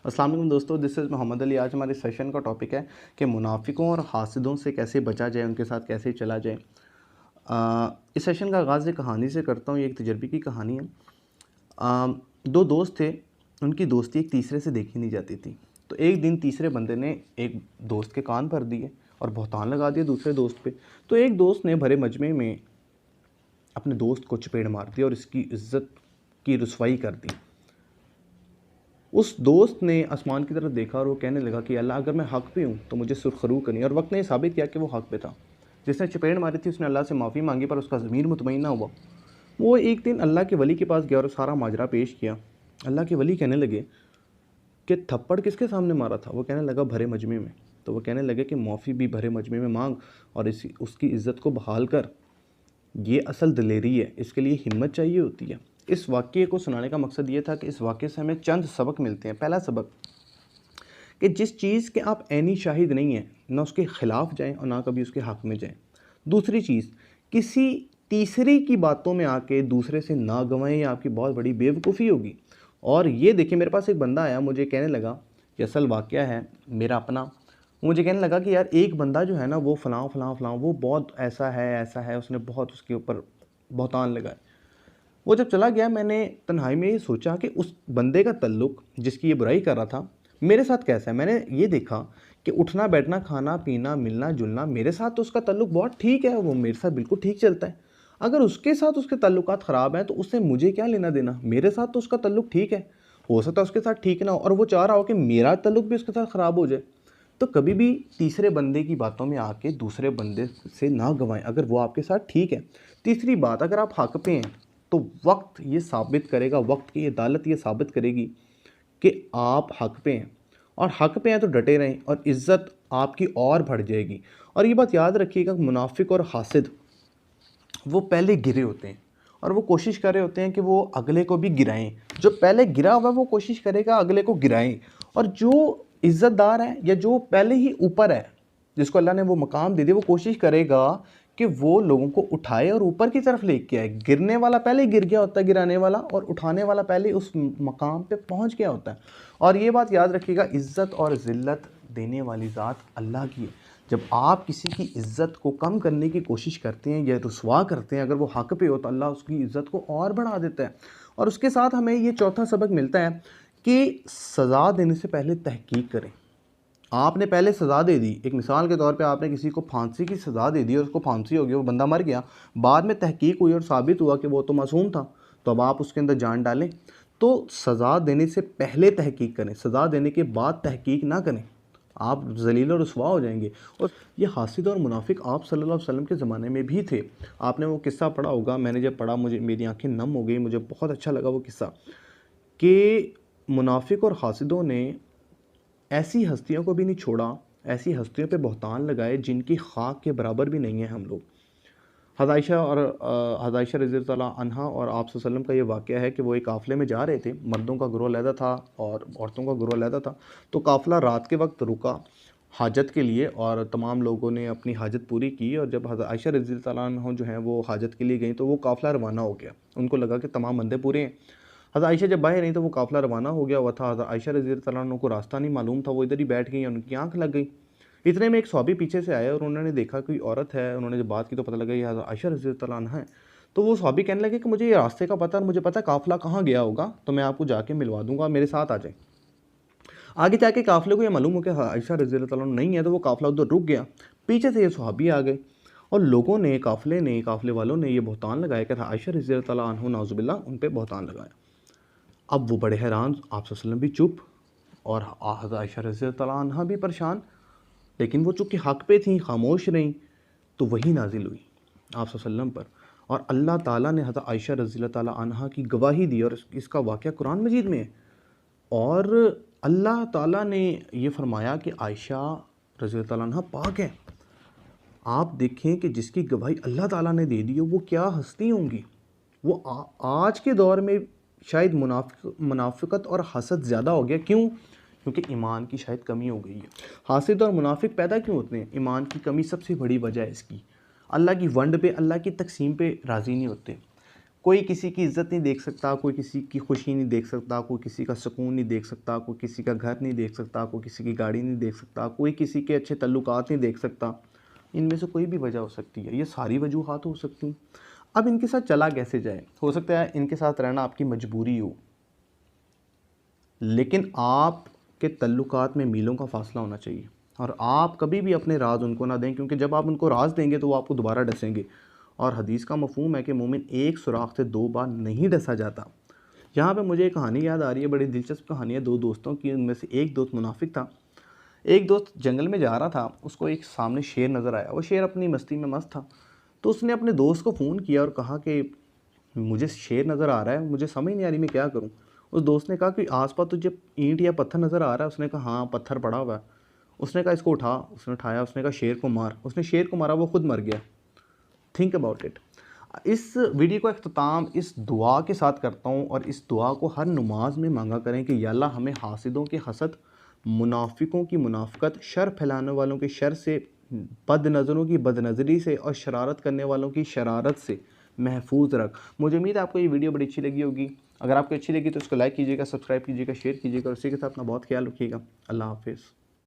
अस्सलाम वालेकुम दोस्तों, दिस इज़ मोहम्मद अली। आज हमारे सेशन का टॉपिक है कि मुनाफिकों और हासिदों से कैसे बचा जाए, उनके साथ कैसे चला जाए। इस सेशन का आगाज़ एक कहानी से करता हूँ। ये एक तजर्बे की कहानी है। दो दोस्त थे, उनकी दोस्ती एक तीसरे से देखी नहीं जाती थी। तो एक दिन तीसरे बंदे ने एक दोस्त के कान भर दिए और बहतान लगा दिया दूसरे दोस्त पे। तो एक दोस्त ने भरे मजमे में अपने दोस्त को चपेड़ मार दिया और इसकी इज्जत की रुसवाई कर दी। उस दोस्त ने आसमान की तरफ देखा और वो कहने लगा कि अल्लाह, अगर मैं हक़ पे हूँ तो मुझे सुरखरू करनी। और वक्त ने साबित किया कि वो हक़ पे था। जिसने चपेड़ मारी थी उसने अल्लाह से माफ़ी मांगी, पर उसका ज़मीर मुतमईन ना हुआ। वो एक दिन अल्लाह के वली के पास गया और सारा माजरा पेश किया। अल्लाह के वली कहने लगे कि थप्पड़ किसके सामने मारा था? वो कहने लगा भरे मजमे में। तो वो कहने लगे कि माफ़ी भी भरे मजमे में मांग और इसी उसकी इज़्ज़त को बहाल कर। ये असल दिलेरी है, इसके लिए हिम्मत चाहिए होती है। इस वाक़ये को सुनाने का मकसद ये था कि इस वाक़ये से हमें चंद सबक मिलते हैं। पहला सबक कि जिस चीज़ के आप ऐनी शाहिद नहीं हैं, ना उसके ख़िलाफ़ जाएं और ना कभी उसके हक़ में जाएं। दूसरी चीज़, किसी तीसरे की बातों में आके दूसरे से ना गंवाएं, ये आपकी बहुत बड़ी बेवकूफ़ी होगी। और ये देखिए, मेरे पास एक बंदा आया, मुझे कहने लगा कि असल वाक़या है मेरा अपना। मुझे कहने लगा कि यार, एक बंदा जो है ना, वो फ़लाँ फ़लाँ फ़लाँ, वो बहुत ऐसा है, उसने बहुत उसके ऊपर बहतान लगाए। वो जब चला गया, मैंने तन्हाई में ये सोचा कि उस बंदे का तल्लुक जिसकी ये बुराई कर रहा था मेरे साथ कैसा है। मैंने ये देखा कि उठना बैठना, खाना पीना, मिलना जुलना, मेरे साथ तो उसका तल्लुक बहुत ठीक है, वो मेरे साथ बिल्कुल ठीक चलता है। अगर उसके साथ उसके तल्लुकात ख़राब हैं तो उससे मुझे क्या लेना देना। मेरे साथ तो उसका तल्लुक ठीक है, हो सकता है उसके साथ ठीक ना हो, और वो चाह रहा हो कि मेरा तल्लुक भी उसके साथ ख़राब हो जाए। तो कभी भी तीसरे बंदे की बातों में आके दूसरे बंदे से ना गंवाएं अगर वो आपके साथ ठीक है। तीसरी बात, अगर आप हक़ पे हैं तो वक्त ये साबित करेगा, वक्त की अदालत ये साबित करेगी कि आप हक़ पे हैं। और हक़ पे हैं तो डटे रहें और इज़्ज़त आपकी और बढ़ जाएगी। और ये बात याद रखिएगा, मुनाफिक और हासिद वो पहले गिरे होते हैं और वो कोशिश कर रहे होते हैं कि वो अगले को भी गिराएं। जो पहले गिरा हुआ है वो कोशिश करेगा अगले को गिराएं, और जो इज़्ज़तदार है या जो पहले ही ऊपर है, जिसको अल्लाह ने वो मकाम दे दिया, वो कोशिश करेगा कि वो लोगों को उठाए और ऊपर की तरफ लेके आए। गिरने वाला पहले गिर गया होता है, गिराने वाला, और उठाने वाला पहले उस मकाम पे पहुंच गया होता है। और ये बात याद रखिएगा, इज़्ज़त और ज़िल्लत देने वाली ज़ात अल्लाह की है। जब आप किसी की इज़्ज़त को कम करने की कोशिश करते हैं या रुसवा करते हैं, अगर वो हक़ पे हो तो अल्लाह उसकी इज़्ज़त को और बढ़ा देता है। और उसके साथ हमें ये चौथा सबक मिलता है कि सज़ा देने से पहले तहकीक करें। आपने पहले सज़ा दे दी, एक मिसाल के तौर पे आपने किसी को फांसी की सज़ा दे दी और उसको फांसी हो गई, वो बंदा मर गया, बाद में तहकीक हुई और साबित हुआ कि वो तो मासूम था, तो अब आप उसके अंदर जान डालें। तो सज़ा देने से पहले तहकीक करें, सज़ा देने के बाद तहकीक ना करें, आप ज़लील और रुसवा हो जाएंगे। और ये हासिद और मुनाफिक आप सल्लल्लाहु अलैहि वसल्लम के ज़माने में भी थे। आपने वो किस्सा पढ़ा होगा, मैंने जब पढ़ा मुझे मेरी आंखें नम हो गई, मुझे बहुत अच्छा लगा वो किस्सा कि मुनाफिक और हासिदों ने ऐसी हस्तियों को भी नहीं छोड़ा, ऐसी हस्तियों पे बहतान लगाए जिनकी खाक के बराबर भी नहीं है हम लोग। हज़रत आयशा रज़ी अल्लाह अन्हा और आप सल्लल्लाहु अलैहि वसल्लम का ये वाक़या है कि वो एक काफ़िले में जा रहे थे। मर्दों का गिरोह अलहदा था और औरतों का गिरोह अलहदा था। तो काफ़िला रात के वक्त रुका हाजत के लिए और तमाम लोगों ने अपनी हाजत पूरी की। और जब हज़रत आयशा रज़ी अल्लाह अन्हा जो हैं वो हाजत के लिए गई तो वो काफ़िला रवाना हो गया। उनको लगा कि तमाम बंदे पूरे हैं। हज़रत आयशा जब बाहर आई तो वो काफ़िला रवाना हो गया हुआ था। हज़रत आयशा रज़ी अल्लाह अन्हा को रास्ता नहीं मालूम था, वो इधर ही बैठ गई, उनकी आँख लग गई। इतने में एक सहाबी पीछे से आया और उन्होंने देखा कोई औरत है। उन्होंने जब बात की तो पता लगा ये हज़रत आयशा रज़ी अल्लाह अन्हा है। तो वो सहाबी कहने लगे कि मुझे ये रास्ते का पता है और मुझे पता है काफ़िला कहाँ गया होगा, तो मैं आपको जाके मिलवा दूंगा, मेरे साथ आ जाए। आगे जाके काफ़िले को ये मालूम हो कि आयशा रज़ी अल्लाह अन्हा नहीं है, तो वो काफ़िला उधर रुक गया। पीछे से ये सहाबी आ गए और लोगों ने, काफ़िले वालों ने ये बहतान लगाया कि आयशा रज़ी अल्लाह अन्हा नाउज़ुबिल्लाह उन पर बहतान लगाया। अब वो बड़े हैरान, आप सल्लल्लाहु अलैहि वसल्लम भी चुप और हज़रत आयशा रज़ी अल्लाह अन्हा भी परेशान। लेकिन वो चूँकि हक़ पे थी, खामोश रहीं, तो वही नाजिल हुई आप वसल्लम पर। और अल्लाह ताला ने हज़रत आयशा रज़ी ताला अन्हा की गवाही दी और इसका वाक़या कुरान मजीद में है। और अल्लाह ताला ने ये फ़रमाया कि आयशा रज़ी ताला अन्हा पाक है। आप देखें कि जिसकी गवाही अल्लाह ताला ने दे दी है वो क्या हस्ती होंगी। वो आज के दौर में शायद मुनाफ़िकत और हसद ज़्यादा हो गया। क्यों? क्योंकि ईमान की शायद कमी हो गई है। हासिद और मुनाफिक पैदा क्यों होते हैं? ईमान की कमी सबसे बड़ी वजह है इसकी। अल्लाह की वंड पे, अल्लाह की तकसीम पे राज़ी नहीं होते। कोई किसी की इज़्ज़त नहीं देख सकता, कोई किसी की खुशी नहीं देख सकता, कोई किसी का सुकून नहीं देख सकता, कोई किसी का घर नहीं देख सकता, कोई किसी की गाड़ी नहीं देख सकता, कोई किसी के अच्छे तल्लुकात नहीं देख सकता। इनमें से कोई भी वजह हो सकती है, ये सारी वजूहात हो सकती हैं। अब इनके साथ चला कैसे जाए? हो सकता है इनके साथ रहना आपकी मजबूरी हो, लेकिन आपके तल्लुकात में मीलों का फ़ासला होना चाहिए और आप कभी भी अपने राज उनको ना दें, क्योंकि जब आप उनको राज देंगे तो वो आपको दोबारा डसेंगे। और हदीस का मफ़हूम है कि मोमिन एक सुराख से 2 बार नहीं डसा जाता। यहाँ पे मुझे एक कहानी याद आ रही है, बड़ी दिलचस्प कहानी है 2 दोस्तों की। उनमें से एक दोस्त मुनाफिक था। एक दोस्त जंगल में जा रहा था, उसको एक सामने शेर नज़र आया। वो शेर अपनी मस्ती में मस्त था, तो उसने अपने दोस्त को फ़ोन किया और कहा कि मुझे शेर नज़र आ रहा है, मुझे समझ नहीं आ रही मैं क्या करूँ। उस दोस्त ने कहा कि आस-पास तुझे ईंट या पत्थर नज़र आ रहा है? उसने कहा हाँ, पत्थर पड़ा हुआ है। उसने कहा इसको उठा, उसने उठाया, उसने कहा शेर को मार। उसने शेर को मारा, वो खुद मर गया। Think about it. इस वीडियो का इख्तिताम इस दुआ के साथ करता हूँ और इस दुआ को हर नमाज में मांगा करें कि या अल्लाह हमें हासिदों के हसद, मुनाफिकों की मुनाफ़कत, शर फैलाने वालों के शर से, बद नज़रों की बदनज़री से और शरारत करने वालों की शरारत से महफूज रख। मुझे उम्मीद है आपको ये वीडियो बड़ी अच्छी लगी होगी। अगर आपको अच्छी लगी तो इसको लाइक कीजिएगा, सब्सक्राइब कीजिएगा, शेयर कीजिएगा और उसी के साथ अपना बहुत ख्याल रखिएगा। अल्लाह हाफ़िज़।